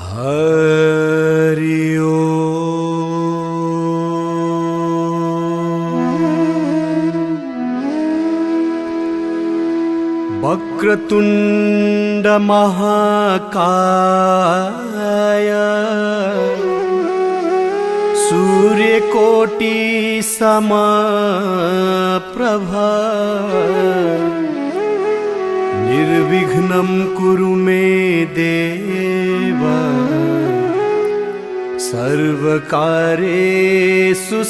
हरि वक्रतुंड महाकाय सूर्यकोटि समप्रभा निर्विघ्नं कुरु मे देव सर्वकार्येषु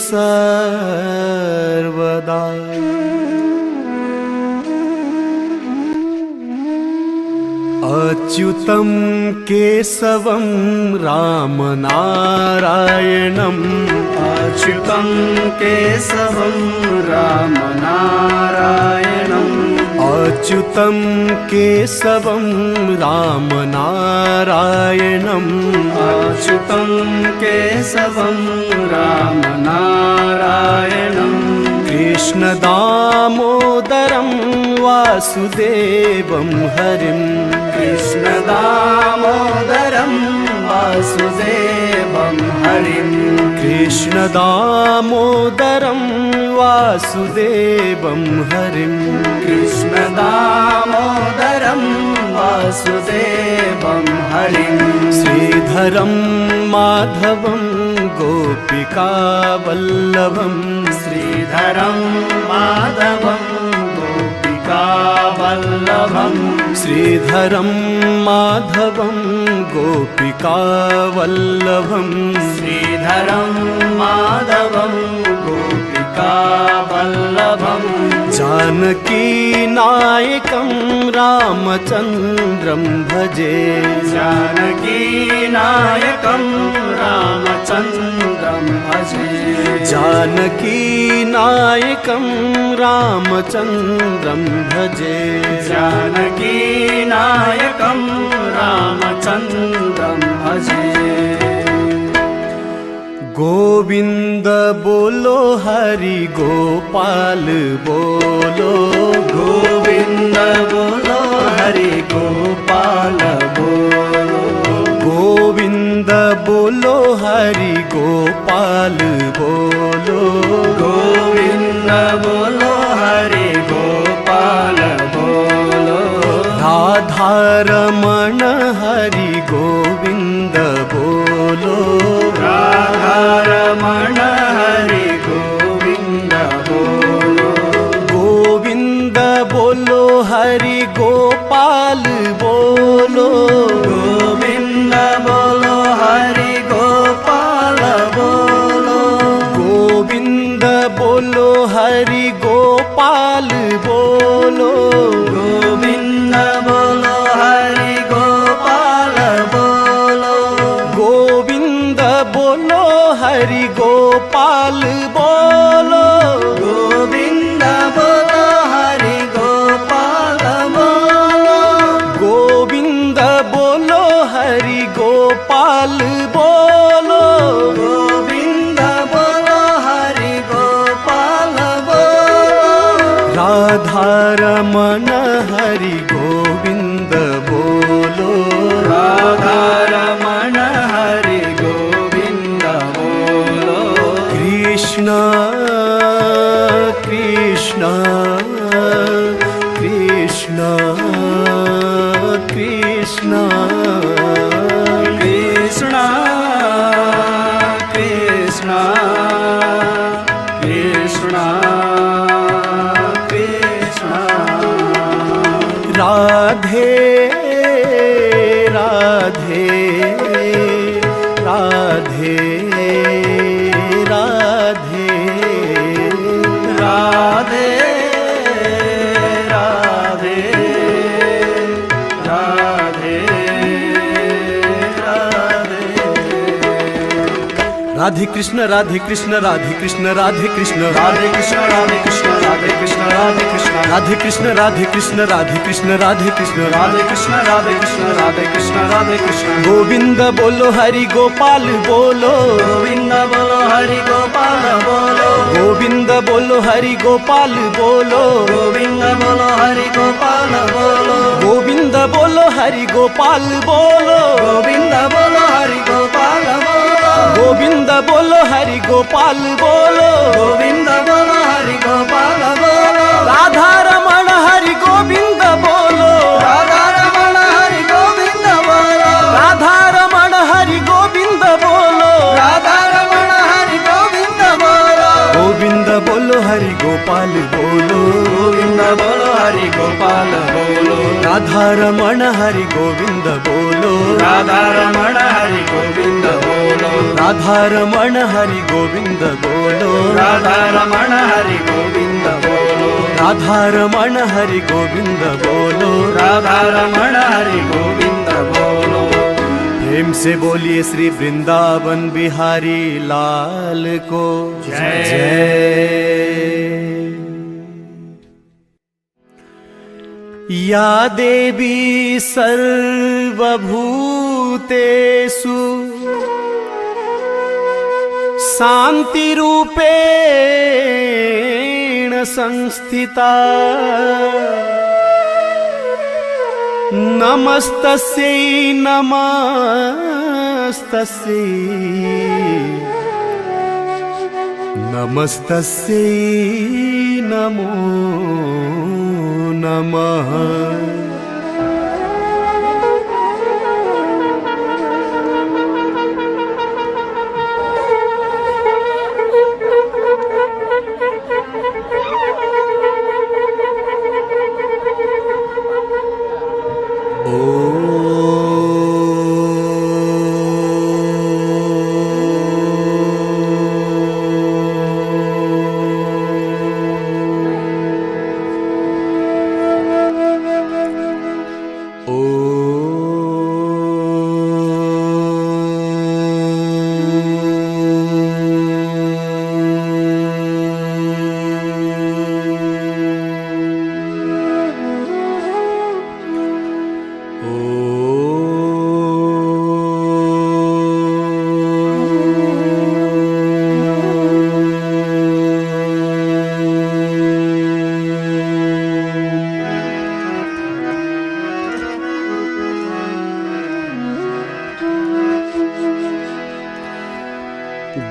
सर्वदा। अच्युतं केशवं रामनारायणम् अच्युतं केशवं रामनारायणम् अच्युतं केशवं रामनारायणम् अच्युतं केशवं रामनारायणम् कृष्णदामोदरं वासुदेवं हरिं कृष्णदामोदरं वासुदेवं हरिं कृष्णदामोदरं वासुदेवं हरिं कृष्णदामोदरं वासुदेवं हरिं श्रीधरं माधवं गोपिकावल्लभं श्रीधरं माधवं गोपिकावल्लभं श्रीधरं माधवं गोपिकावल्लभं श्रीधरं माधवं गोपिकावल्लभं जानकीनायकं रामचन्द्रं भजे जानकीनायकं रामचन्द्रं भजे जानकीनायकं रामचन्द्रं भजे जानकीनायकं रामचन्द्रं भजे गोविंद बोलो हरि गोपाल बोलो गोविंद बोलो हरि गोपाल बोलो गोविंद बोलो हरि गोपाल बोलो गोविंद बोलो हरि गोपाल बोलो राधारमण हरि गोविंद बोलो राधारमण हरि गोविंद बोलो गोविंद बोलो हरि गोपाल बोलो गोविंद बोलो हरि गोपाल बोलो गोविंद बोलो हरि गोपाल बोलो गोविंद बोलो हरि गोपाल बोलो गोविंद बोलो हरि गोपाल बोलो गोविंद बोलो हरि गोपाल बोलो गोविंद बोलो हरि गोपाल बोलो गोविंद बोलो हरि गोपाल बोलो राधारमण हरि गोविंद बोलो राधारमण हरि गोविंद बोलो कृष्ण कृष्ण कृष्ण कृष्ण कृष्ण कृष्ण कृष्ण कृष्ण राधे राधे राधे राधे राधे राधे राधे राधे कृष्ण राधे कृष्ण राधे कृष्ण राधे कृष्ण राधे कृष्ण राधे कृष्ण राधे कृष्ण राधे कृष्ण राधे कृष्ण राधे कृष्ण राधे कृष्ण राधे कृष्ण राधे कृष्ण राधे कृष्ण राधे कृष्ण राधे कृष्ण गोविंद बोलो हरि गोपाल बोलो गोविंद बोलो हरि गोपाल बोलो गोविंद बोलो हरि गोपाल बोलो गोविंद बोलो हरि गोपाल बोलो गोविंद बोलो हरि गोपाल बोलो गोविंद बोलो गोपाल बोलो, गोविंद बोलो हरि गोपाल बोलो, राधा रमण हरि गोविंद बोलो, राधा रमण हरि गोविंद बोलो, राधा रमण हरि गोविंद बोलो, राधा रमण हरि गोविंद बोलो, गोविंद बोलो हरि गोपाल बोलो, गोविंद बोलो हरि गोपाल बोलो, राधा रमण हरि गोविंद बोलो, राधा रमण हरि गोविंद बोलो, राधा रमण हरि गोविंद बोलो, राधा रमण हरि गोविंद बोलो, राधा रमण हरि गोविंद बोलो, राधा रमण हरि गोविंद बोलो। प्रेम से बोलिए श्री वृंदावन बिहारी लाल को जय। या देवी सर्वभूतेषु शान्तिरूपेण संस्थिता, नमस्तस्यै नमस्तस्यै नमस्तस्यै नमो नमः।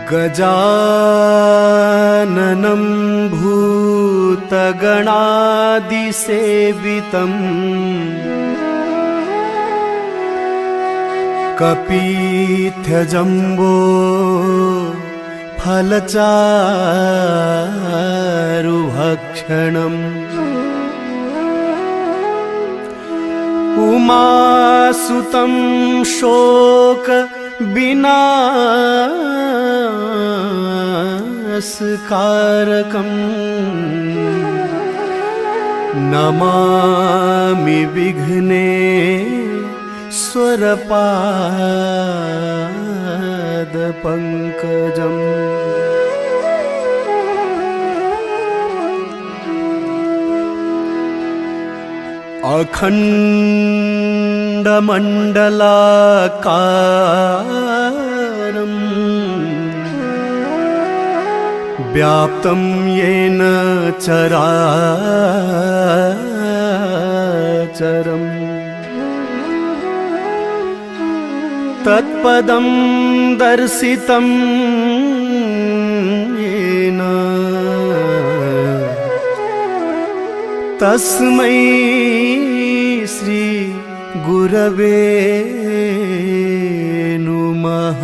गजाननं भूतगणादिसेवितम् कपीथ्यजम्बो फलचारुभक्षणम् उमासुतं शोक विनाशकारकम् नमामि विघ्नेश्वरपादपङ्कजम्। अखण्डमण्डलाकारम् व्याप्तं येन चराचरम् तत्पदं दर्शितं येन तस्मै श्री गुरवे नमः।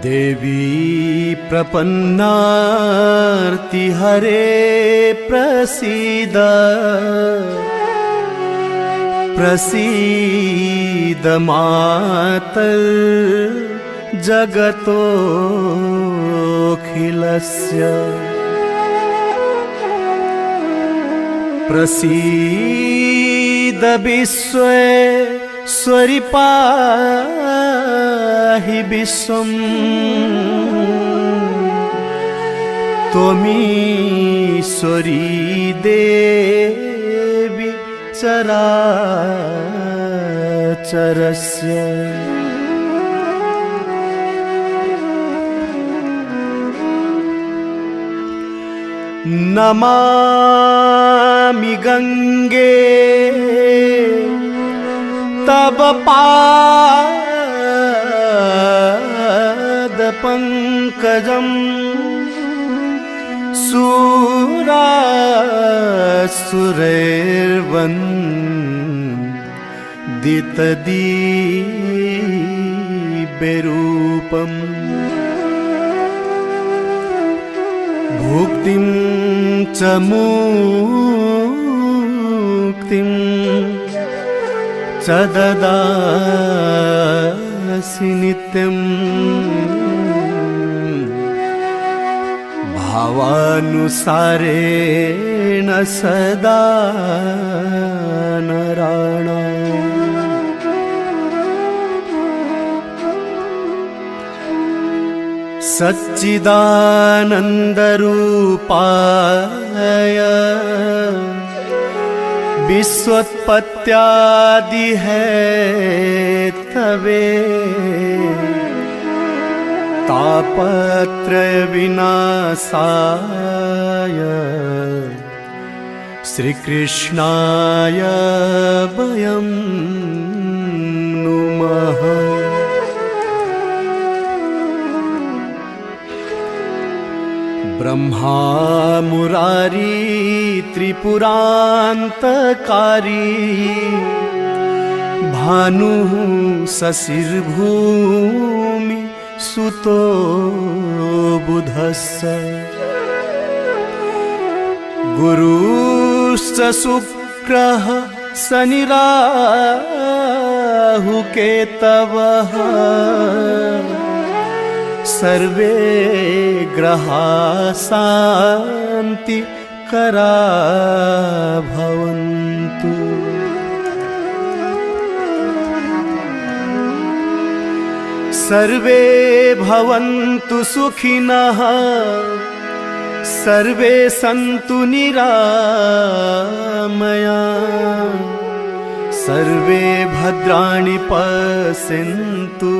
देवी प्रपन्नार्तिहरे प्रसीद प्रसीद मातर्जगतोऽखिलस्य प्रसीद विश्वेश्वरि पाहि विश्वम् त्वमीश्वरी देवी चराचरस्य। नमामि गंगे तब पाद पंकजम सुरासुरैर्वन्दितदीप्यरूपम् भुक्तिं च मुक्तिं च ददासि नित्यम् भावानुसारेण सदा नराणाम् सच्चिदानन्दरूपाय विश्वोत्पत्त्यादिहेतवे तापत्रयविनाशाय श्रीकृष्णाय वयं नुमः। ब्रह्मा मुरारी त्रिपुरान्तकारी भानुः शशिर्भूमि सुतो बुधस्य गुरुश्च शुक्रः शनिराहुकेतवः सर्वे ग्रहा शान्तिकरा भवन्तु। सर्वे भवन्तु सुखिनः सर्वे सन्तु निरामयाः सर्वे भद्राणि पश्यन्तु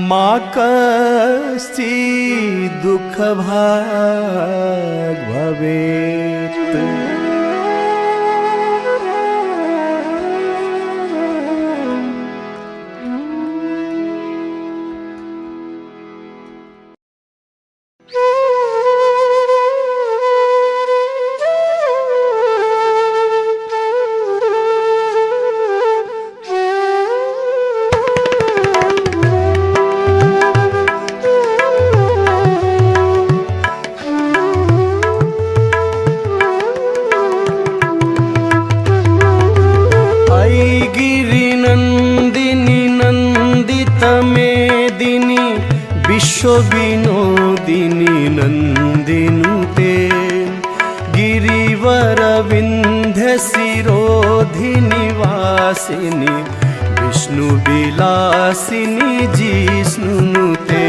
मा कश्चित् दुःखभाग् भवेत्। विश्वविनोदिनी नन्दिनुते गिरिवरविन्ध्यशिरोधिनि वासिनि विष्णुविलासिनि जिष्णुनुते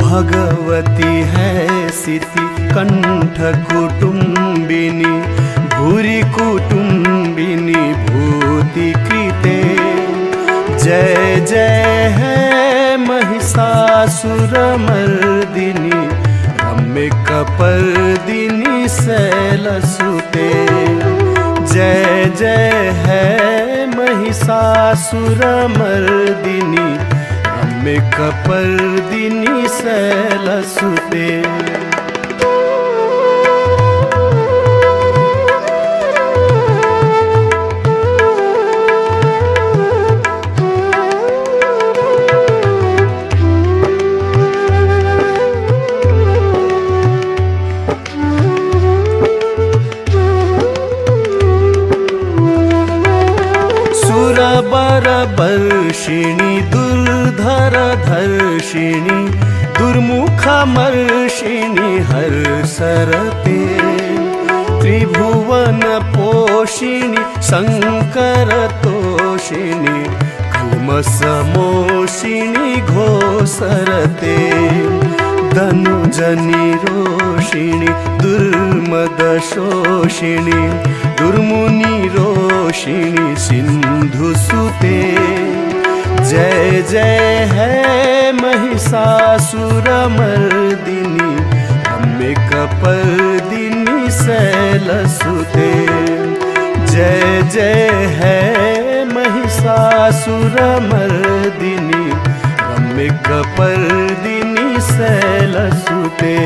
भगवती है सिति कंठ कुटुम्बिनी भूरि कुटुम्बिनी भूतिकृते जय जय है महिषासुरमर्दिनी रम्यकपर्दिनी शैलसुते जय जय है महिषासुरमर्दिनी रम्यकपर्दिनी शैलसुते। बरबर्षिणि दुर्धर धर्षिणि दुर्मुखमर्षिणि हर्षरते त्रिभुवन पोषिणि शङ्करतोषिणि कल्मषमोषिणि घोषरते धनुजनि रोषिणि दुर्मदशोषिणि दुर्मुनि रोषिणि सिन्धुसुते जय जय है महिषासुरमर्दिनी रम्यकपर्दिनि शैलसुते। जय जय है महिषासुरमर्दिनि रम्यकपर्दिनि शैलसुते।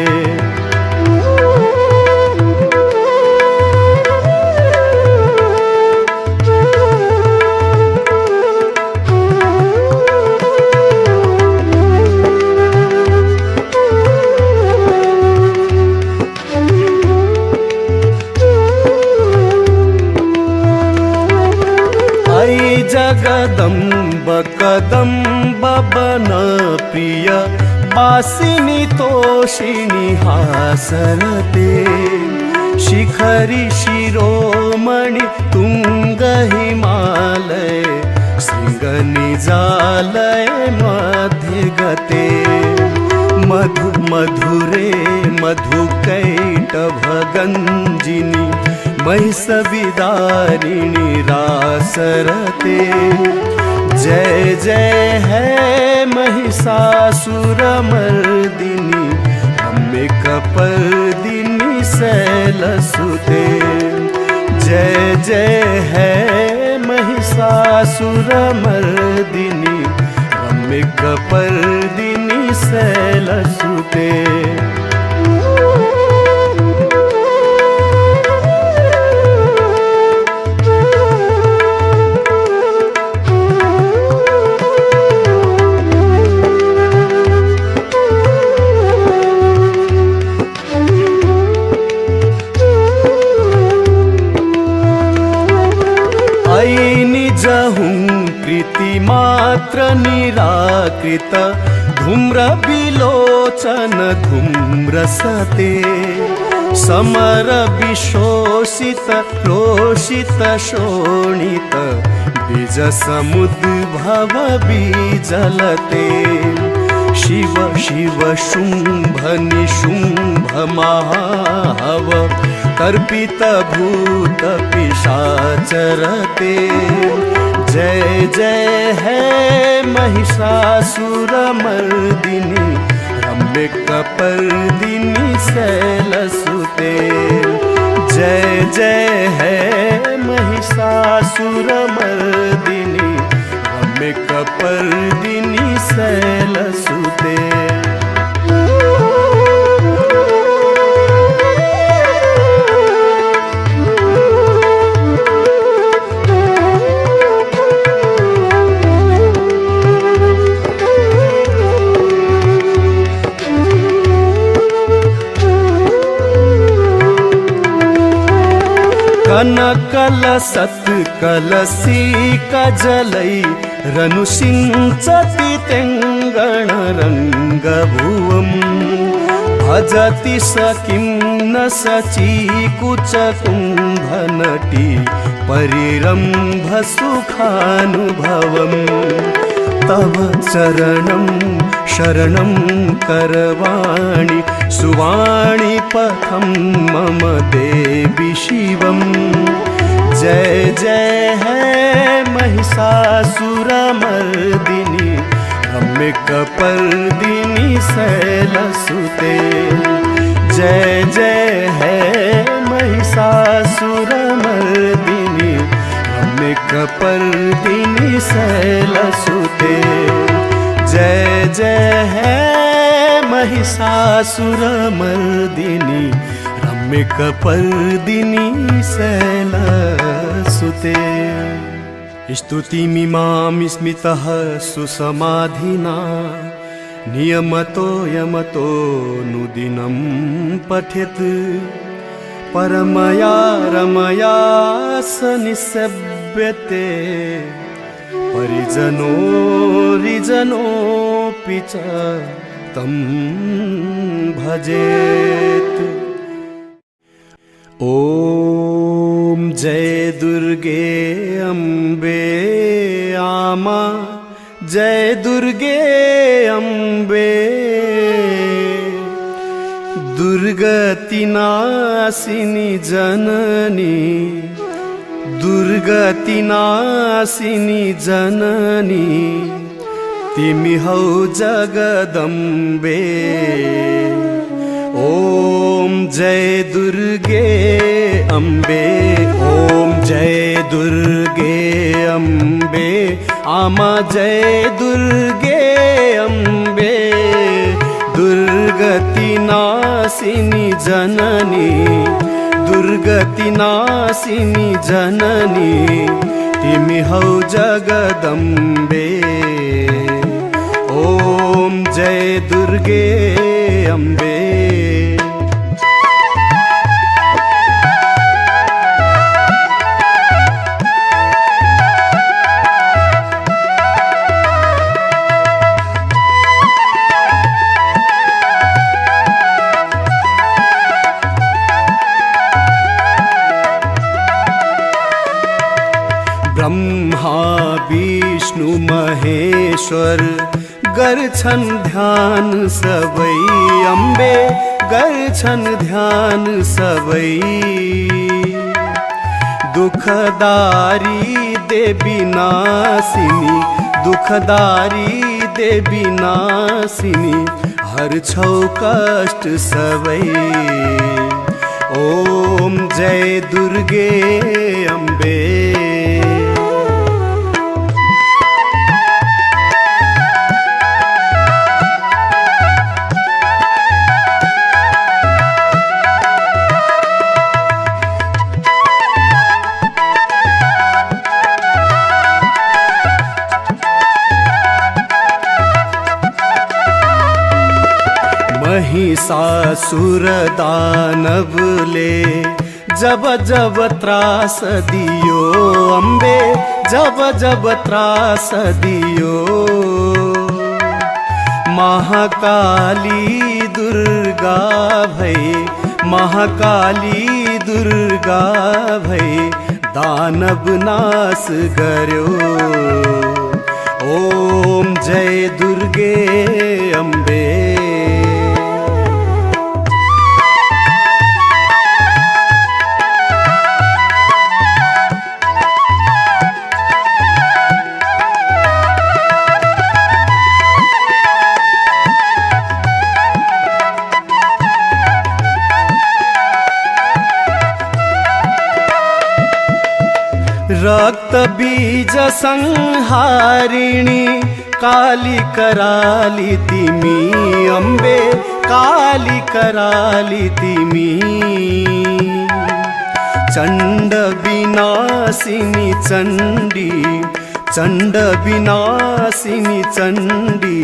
जगदम्ब कदम्ब बन प्रिय बासिनी तोषिणी हासरते। शिखरि शिरोमणि तुंग हिमालय शृंगनिजालय मध्य गते। मधु मधुरे मधुकैटभ गंजिनी महिषविदारिणी रासरते। जय जय है महिषासुरमर्दिनि रम्यकपर्दिनि शैलसुते। जय जय है महिषासुरमर्दिनि रम्यकपर्दिनि शैलसुते। कृतिमात्र निराकृत धूम्र विलोचन धूम्रसते। समर विशोषित रोषित शोणित बीज समुद्भव बीजलते। शिव शिव शुंभ निशुंभ महाहव कर्पित भूत पिशाचरते। जय जय है महिषासुरमर्दिनि रम्यकपर्दिनि शैलसुते। जय जय है महिषासुरमर्दिनि रम्यकपर्दिनि शैलसुते। कनकलसत् कलसी कजलै रनु सिंचति तेङ्गणरङ्गभुवम्। भजति स किं न सचीकुचकुम्भनटी परिरम्भ सुखानुभवम्। तव चरणं शरणं करवाणि सुवाणि पथं मम देवि शिवम्। जय जय है महिषासुरमर्दिनि रम्यकपर्दिनि शैलसुते। जय जय है महिषासुरमर्दिनि रम्यकपर्दिनि शैलसुते। जय जय है महिषासुरमर्दिनि रम्यकपर्दिनि शैलसुते। स्तुतिमिमां स्मितः सुसमाधिना नियमतो यमतो नुदिनं पठेत्। परमया रमया स निसेव्यते परिजनो रिजनोऽपि च तं भजेत्। ॐ जय दुर्गे अम्बे आमा जय दुर्गे अम्बे। दुर्गतिनाशिनी जननी दुर्गतिनाशिनी जननी तिमी हौ जगदम्बे। ॐ जय दुर्गे अम्बे, ॐ जय दुर्गे अम्बे, आमा जय दुर्गे अम्बे, दुर्गती नासिनी जननी, दुर्गती नासिनी जननी, तिमी हौ जगदम्बे। ॐ जय दुर्गे अम्बे। ब्रह्मा विष्णु महेश्वर गर्छन् ध्यान सबै, अम्बे गर्छन् ध्यान सबै। दुखदारी देवी नासिनी, दुखदारी देवी नासिनी, हर्छौ कष्ट सबै। ॐ जय दुर्गे अम्बे। महिषासुर दानवले जब जब त्रास दियो, अम्बे जब जब त्रास दियो। महाकाली दुर्गा भई, महाकाली दुर्गा भई, दानव नाश गर्यो। ॐ जय दुर्गे अम्बे। रक्त बीज संहारिणी काली कराली तिमी, अम्बे काली कराली तिमी। चंड विनाशिनी चंडी, चंड विनाशिनी चंडी,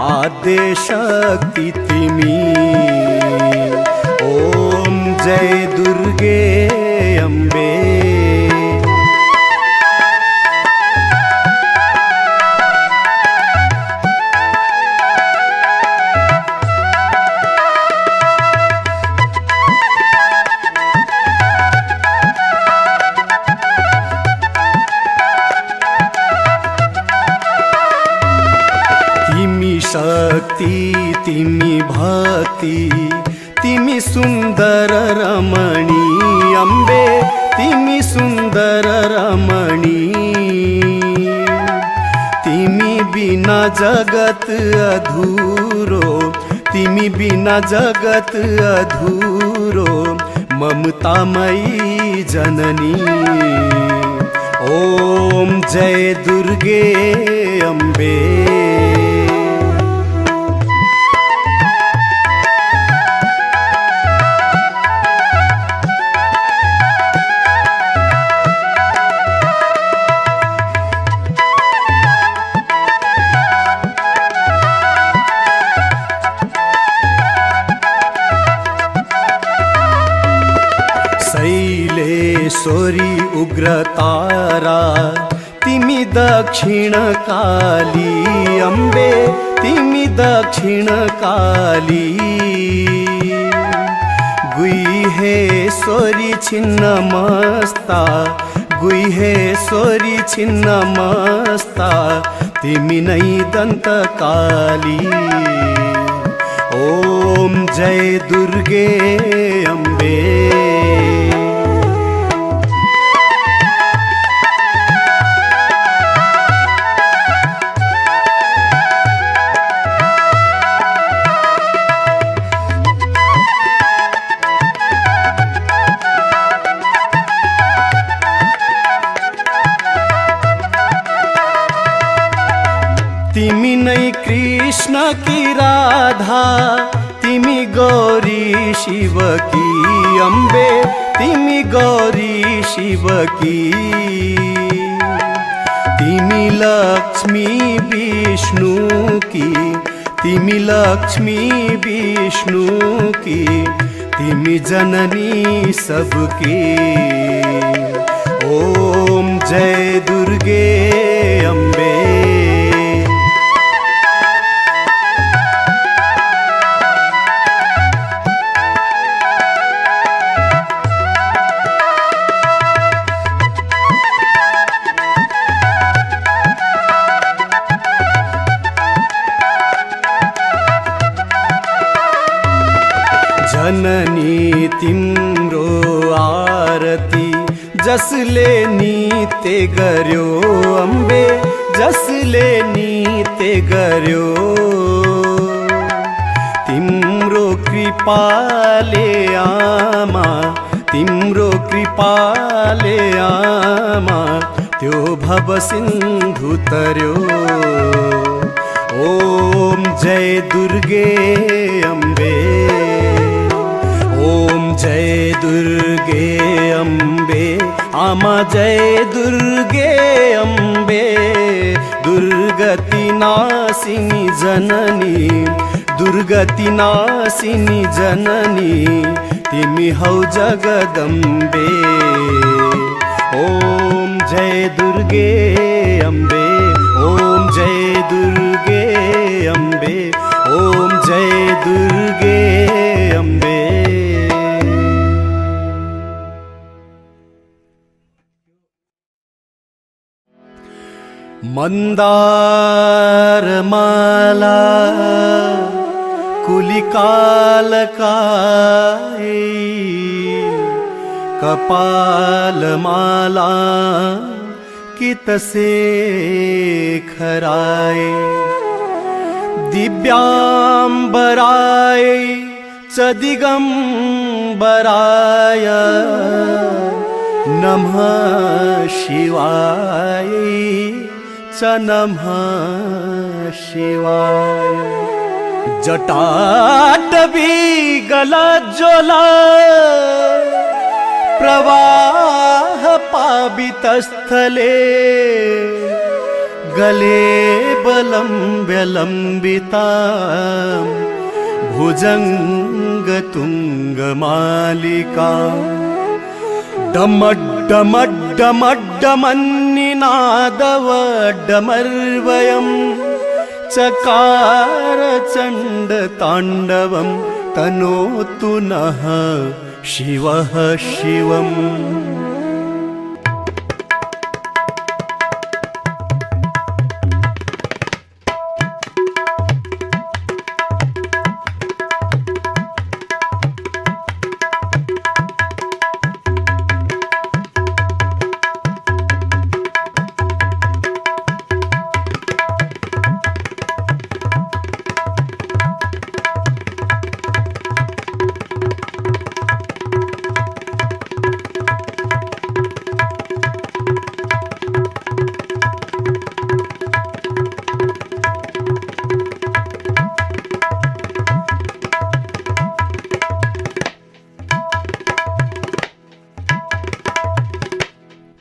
आद्य शक्ति तिमी। ॐ जय दुर्गे अम्बे। शक्ति तिमी भक्ति तिमी सुंदर रमणी, अम्बे तिमी सुंदर रमणी। तिमी बिना जगत अधूरो, तिमी बिना जगत अधूरो, ममतामयी जननी। ॐ जय दुर्गे अम्बे। शैलेश्वरी उग्रतारा तिमी दक्षिण काली, अम्बे तिमी दक्षिण काली। गुह्येश्वरी छिन्नमस्ता, गुह्येश्वरी छिन्नमस्ता, तिमी नै दन्तकाली। ॐ जय दुर्गे अम्बे। कृष्ण की राधा तिमी गौरी शिव की अम्बे तिमी गौरी शिव की तिमी लक्ष्मी विष्णु की तिमी लक्ष्मी विष्णु की तिमी जननी सबकी ओम जय दुर्गे अम्बे। जननी तिम्रो आरती जसले नीते गर्यो अम्बे जसले नीते गर्यो तिम्रो कृपाले आमा तिम्रो कृपाले आमा त्यो भव सिन्धु तर्यो ओम जय दुर्गे अम्बे ओम जय दुर्गे अम्बे आमा जय दुर्गे अम्बे दुर्गति नाशिनी जननी दुर्गति नाशिनी जननी तिमी हौ जगदम्बे ओम जय दुर्गे अम्बे ओम जय दुर्गे अम्बे ओम जय दुर्गे अम्बे। मंदार माला कुलिकालकाय कपाल माला कितसे खराय दिव्यांबराय च दिगंबराय नमः शिवाय च नमः शिवाय। जटाटवी गलज्ज्वला प्रवाह पावितस्थले गले बलम्ब्यलम्बिता भुजङ्गतुङ्गमालिका डमड्डमड्डमड्डमन्निनादवड्डमर्वयं चकार चण्डताण्डवं तनोतु नः शिवः शिवम्।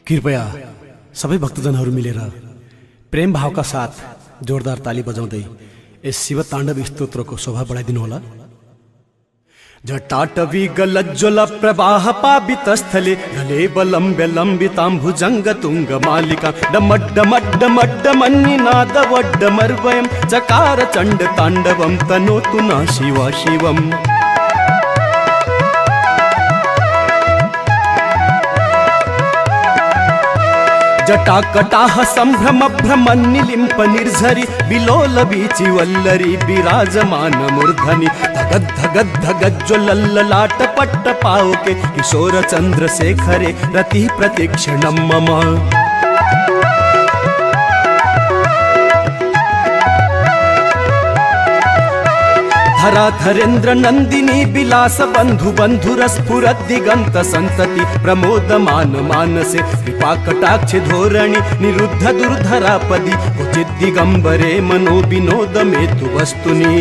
कृपया सबै भक्तजनहरू मिलेर प्रेम भावका साथ जोरदार ताली बजाउँदै यस शिव ताण्डव स्तोत्रको शोभा बढाइदिनु होला। जटाटवी गलज्ज्वल प्रवाह पावितस्थले गले बलम्ब्यलम्बितां भुजङ्गतुङ्गमालिका डमड्डमड्डमड्डमन्निनादवड्डमर्वयं चकार चण्डताण्डवं तनोतु नः शिवः शिवम्। जटाकटाह सम्भ्रम भ्रमन्निलिम्प निर्झरि विलोल बीचि वल्लरी विराजमान मूर्धनि धगद् धगद् धगज्ज्वलल्ललाट पट्ट पावके किशोर चन्द्रशेखरे रति प्रतिक्षणं मम। धराधरेन्द्र नंदिनी विलास बंधु बंधुरस्फुरत् दिगंत संतति प्रमोदमान मानसे कृपा कटाक्ष धोरणी निरुद्ध दुर्धरापदी क्वचित् दिगंबरे मनो विनोद मेतु वस्तुनि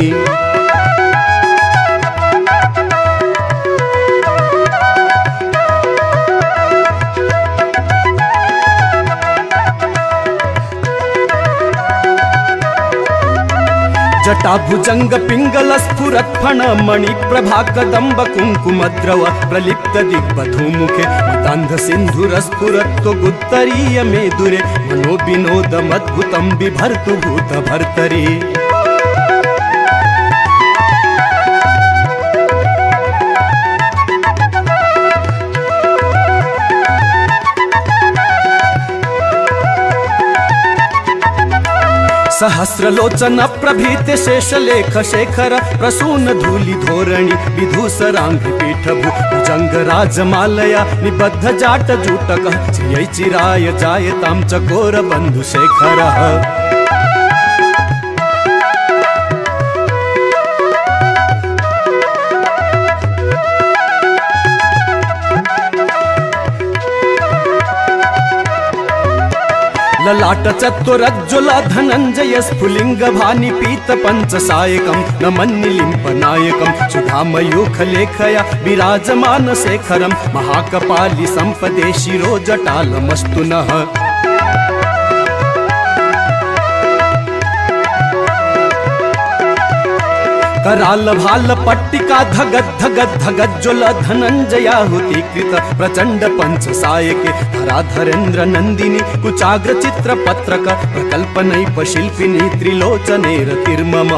जटाभुजंग पिंगल स्फुरत् फण मणि प्रभा कदंब कुंकुमद्रव प्रलिप्त दिग्बधूमुखे मदांध सिंधुरस्फुरत् गुत्तरीय मेदुरे मनो विनोदमद्भुतं बिभर्तु भूत भर्तरि सहस्रलोचन प्रभीत शेषलेख शेखर प्रसून धूलि धोरणी विधूसरांग पीठ भुजंग राजमालया निबद्ध जाट जूटक चियै चिराय जायतां चकोर बंधु शेखरः ललाट चतुरज्जुल धनंजय स्फुलिंग भानि पीत पंच सायकं नमन्निलिंप नायकं सुधामयूख लेखया विराजमान शेखरं महाकपालि संपदे शिरो जटालमस्तु नः कराल भाल पट्टिका धगद धगद धगज्ज्वल धनंजयाहुति कृत प्रचंड पंच सायके धराधरेन्द्र नंदिनी कुचाग्र चित्र पत्रक प्रकल्पनैप शिल्पिनी त्रिलोचने रतिर्मम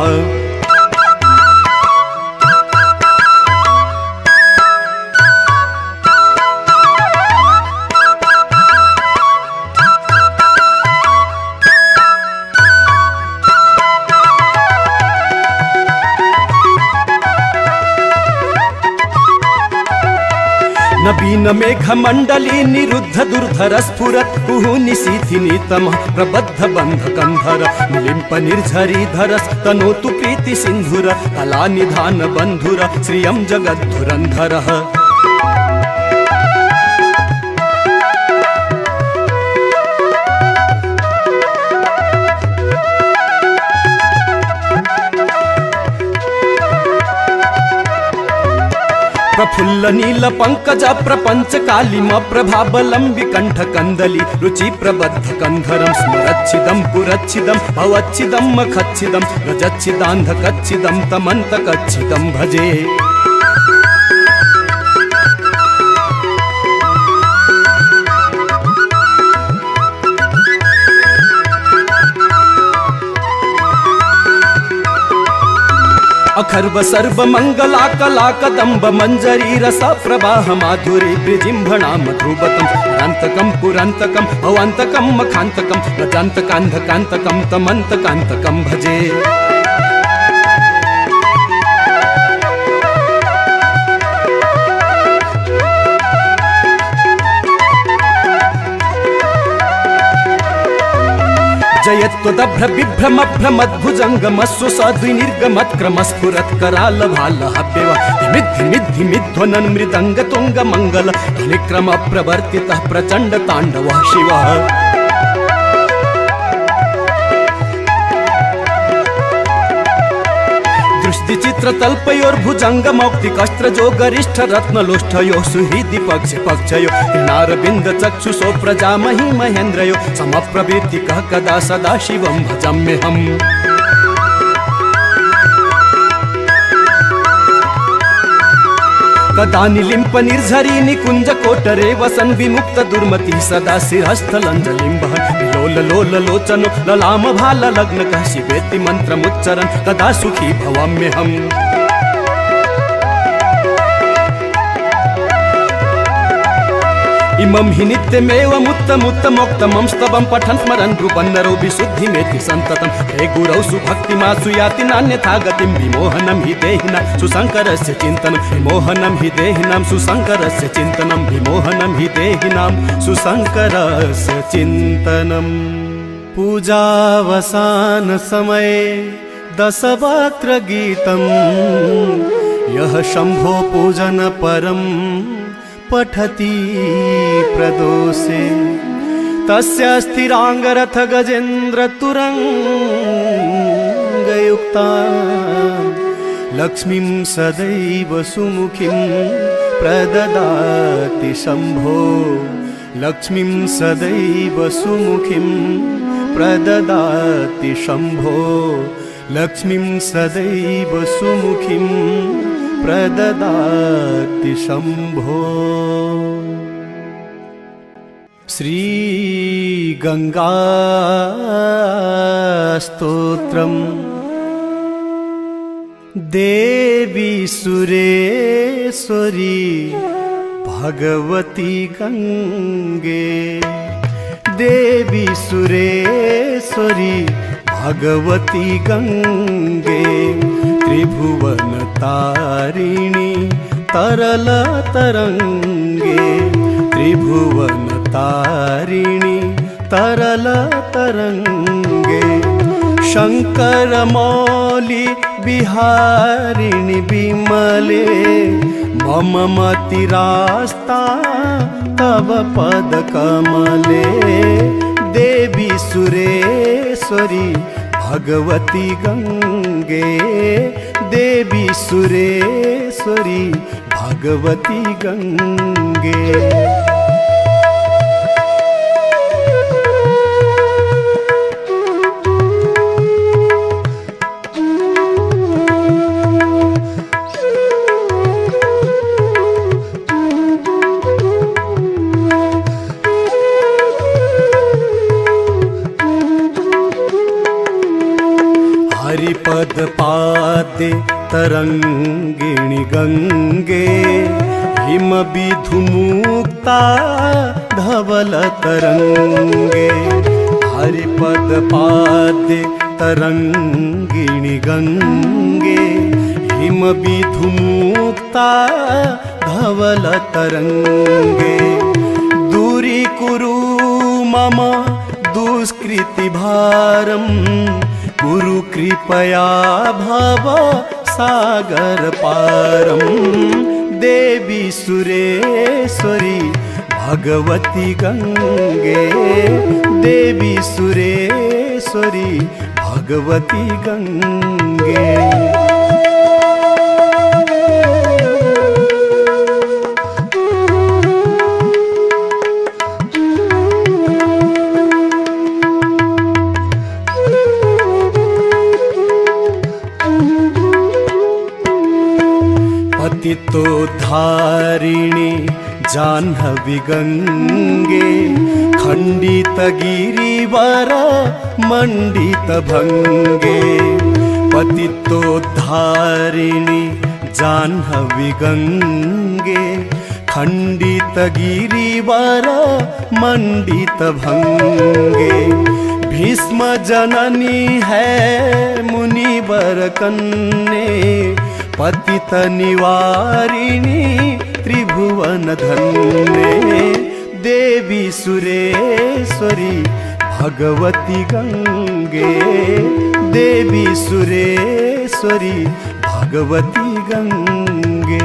नवीन मेघ मंडली निरुद्ध दुर्धर स्फुरत् कुहुनि सीथिनि तमः प्रबद्ध बंध कंधर निलिंप निर्झरी धरस् तनोतु प्रीति सिंधुर कला निधान बंधुर श्रियं जगद्धुरंधरः प्रफुल्ल नील पंकज प्रपंच कालिम प्रभाबलं विकंठ कंदली रुचि प्रबद्ध कंधरं स्मरच्छिदं पुरच्छिदं भवच्छिदं मखच्छिदं रजच्छिदान्धकच्छिदं तमन्तकच्छिदं भजे अखर्व सर्व मंगला कला कदंब मंजरी रस प्रवाह माधुरी विजिंभणा मधुबतम रांतकम पुरांतकम भवांतकम मखांतकम गजांतकांधकांतकम तमंतकांतकम भजे जयत्वदभ्र बिभ्रम भ्रमद्भुजंगमस्सु सद्विनिर्गमत्क्रमस्फुरत् कराल भाल हव्यव धिमिद्धिमिद्धिमिध्वनन् मृदंग तुंग मंगल ध्वनिक्रम प्रवर्तितः प्रचंड तांडवः शिवः दृष्टि चित्र तल्पयोर्भुजंग मौक्तिकस्त्र जो गरिष्ठ रत्नलोष्ठयो सुहृदि पक्ष पक्षयो नारविंद चक्षुषो प्रजामहि महेन्द्रयो समप्रवृत्तिकः कदा सदा शिवं भजाम्यहम् कदा निलिंप निर्झरी निकुंज कोटरे वसन विमुक्त दुर्मति सदा शिरस्थलंजलिं वहन् लोल लोल लोचनो ललाम भाल लग्न कः शिवेति मंत्रमुच्चरन् कदा सुखी भवाम्यहम् इमं हि नित्यमेवमुत्तमुत्तमोक्तमं स्तवं पठन् स्मरन् ब्रुवन्नरो विशुद्धिमेति सन्ततं हे गुरौ सुभक्तिमासु याति नान्यथा गतिं विमोहनं हि देहिनां सुशङ्करस्य चिन्तनं विमोहनं हि देहिनां सुशङ्करस्य चिन्तनं विमोहनं हि देहिनां सुशङ्करस्य चिन्तनं पूजावसान समये दशवक्त्रगीतम् यः शम्भो पूजन परं पठति प्रदोषे तस्य स्थिराङ्गरथ गजेन्द्र तुरङ्गयुक्ता लक्ष्मीं सदैव सुमुखीं प्रददाति शम्भो लक्ष्मीं सदैव सुमुखीं प्रददाति शम्भो लक्ष्मीं सदैव सुमुखीं प्रददाति शम्भो। श्री गंगा स्तोत्रम् देवी सुरेश्वरी भगवती गंगे देवी सुरेश्वरी भगवती गंगे त्रिभुवन तारिणी तरल तरंगे त्रिभुवन तारिणी तरल तरंगे शंकर मौली बिहारिणी बिमले मम मतिरास्ता तव पद कमले देवी सुरेश्वरी भगवती गंगे देवी सुरेश्वरी भगवती गंगे। हरिपद पादे तरंगिणी गंगे हिम विधुमुक्ता धवल तरंगे हरिपद पादे तरंगिणी गंगे हिम विधुमुक्ता धवल तरंगे दूरी कुरु मम दुष्कृति भारम गुरु कृपया भव सागर पारम देवी सुरेश्वरी भगवती गंगे देवी सुरेश्वरी भगवती गंगे। पतितोद्धारिणी जाह्नवी गंगे खंडित गिरिवर मंडित भंगे पतितोद्धारिणी जाह्नवी गंगे खंडित गिरिवर मंडित भंगे भीष्म जननी है मुनिवर कन्ने पतित निवारिणी त्रिभुवन धन्ये देवी सुरेश्वरी भगवती गंगे देवी सुरेश्वरी भगवती गंगे।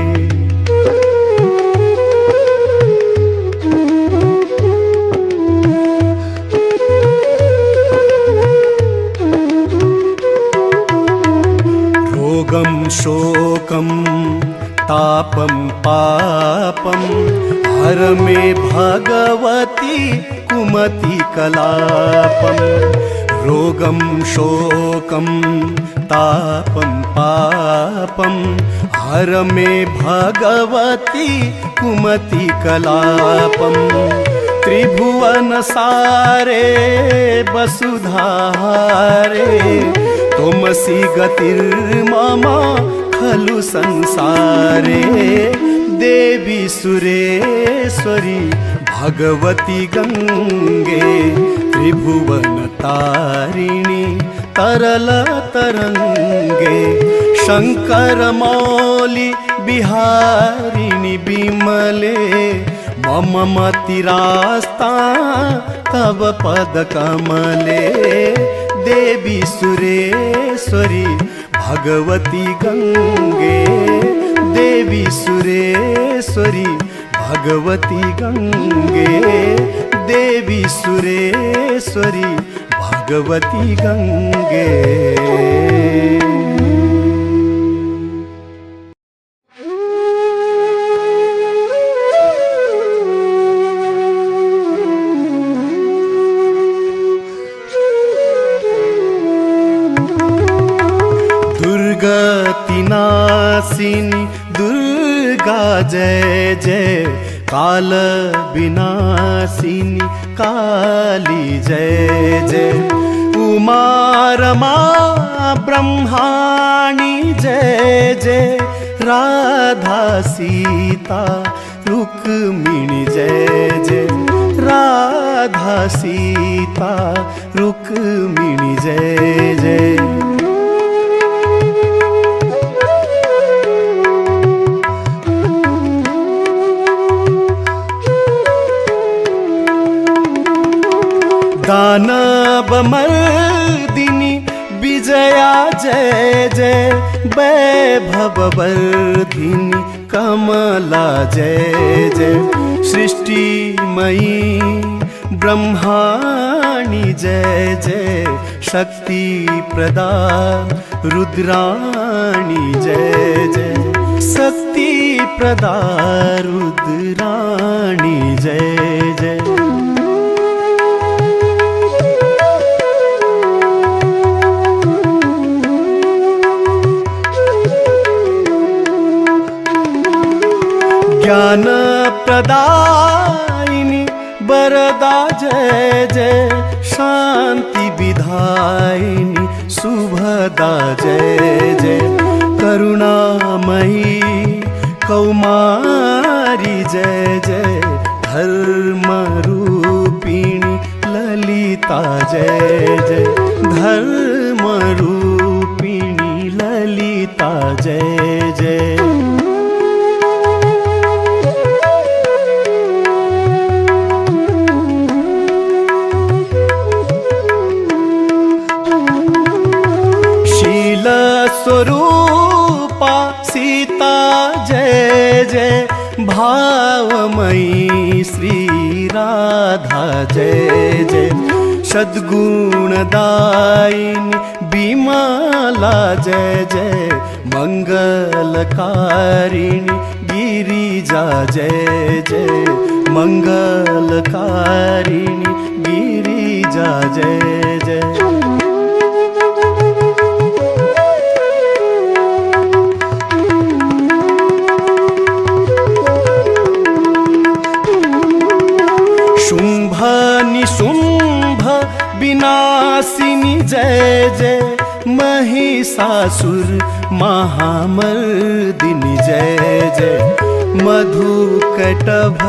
रोगं शोकं तापं पापं हर मे भगवती कुमति कलापं रोगं शोकं तापं पापं हर मे भगवती कुमति कलापं त्रिभुवन सारे वसुधारे तोमसि गतिर्मम खलु संसारे देवी सुरेश्वरी भगवती गंगे त्रिभुवन तारिणी तरल तरंगे शंकर मौली बिहारिणी बिमले मम मतिरास्ता तव पद कमले देवी सुरेश्वरी भगवती गंगे, देवी सुरेश्वरी भगवती गंगे, देवी सुरेश्वरी भगवती गंगे। दुर्गतिनाशिनी दुर्गा जय जय, काल विनाशिनी काली जय जय, उमा रमा ब्रह्माणी जय जय, राधा सीता रुक्मिणी जय जय, राधा सीता रुक्मिणी जय जय। दानव मर्दिनी विजया जय जय, वैभववर्धिनी कमला जय जय, सृष्टिमयी ब्रह्माणी जय जय, शक्ति प्रदा रुद्राणी जय जय, शक्ति प्रदा रुद्राणी जय जय। ज्ञान प्रदायिनी वरदा जय जय, शांति विधायिनी शुभदा जय जय, करुणामयी कौमारी जय जय, धर्म रूपिणी ललिता जय जय, धर्म रूपिणी ललिता जय जय। स्वरूपा सीता जय जय, भावमयी श्री राधा जय जय, सद्गुणदायिनी विमला जय जय, मंगलकारिणी गिरिजा जय जय, मंगलकारिणी गिरिजा जय जय। निशुंभ विनाशिनी जय जय, महिषासुर महामर्दिनी जय जय, मधुकैटभ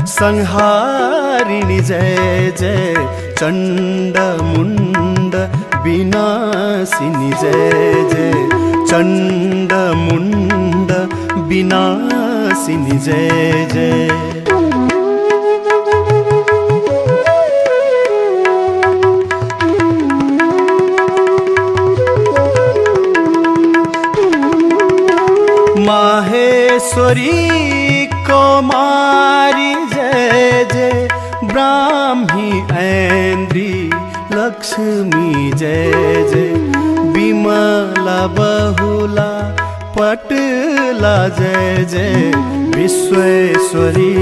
संहारिणी जय जय, चंडमुंड विनाशिनी जय जय, चंडमुंड विनाशिनी जय जय। माहेश्वरी कौमारी जय जय, ब्राह्मी ऐन्द्री लक्ष्मी जय जय, विमला बहुला पटला जय जय, विश्वेश्वरी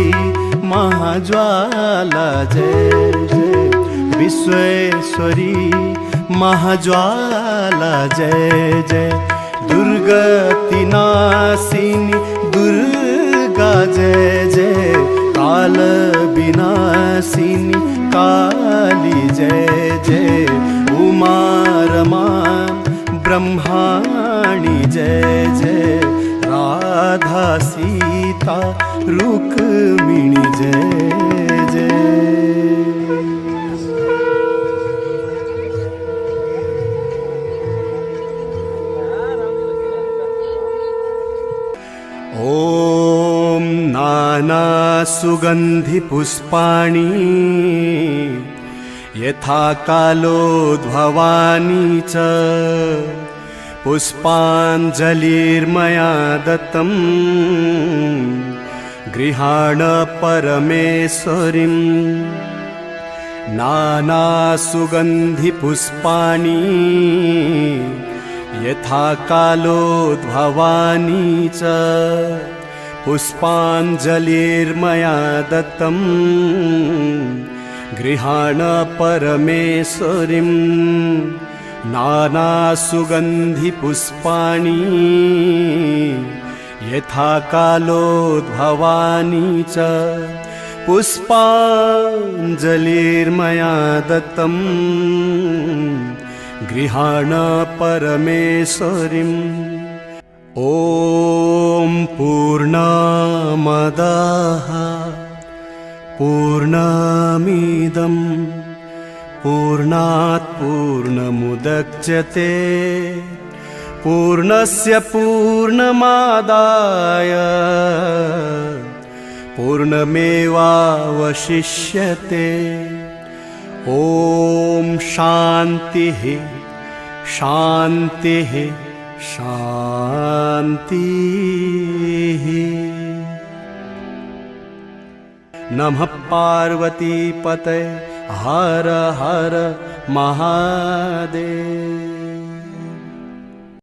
महाज्वाला जय जय, विश्वेश्वरी महाज्वाला जय जय, दुर्गति नाशिनी दुर्गा जय जय, काल विनाशिनी काली जय जय, उमा रमा ब्रह्माणी जय जय, राधा सीता रुक्मिणी जय जय। ॐ नाना सुगंधि पुष्पाणि यथा कालोद्भवानी च पुष्पाञ्जलिर्मया दत्तं गृहाण परमेश्वरीं नानासुगन्धिपुष्पाणि यथा कालोद्भवानी च पुष्पाञ्जलिर्मया दत्तं गृहाण परमेश्वरीं नानासुगन्धिपुष्पाणि यथा कालोद्भवानी च पुष्पाञ्जलिर्मया दत्तं गृहाण परमेश्वरीं। ॐ पूर्णमदः पूर्णमिदं पूर्णात् पूर्णमुदच्यते पूर्णस्य पूर्णमादाय पूर्णमेवावशिष्यते। ॐ शान्तिः शान्तिः शान्तिः। नमः पार्वतीपतये हर हर महादेव।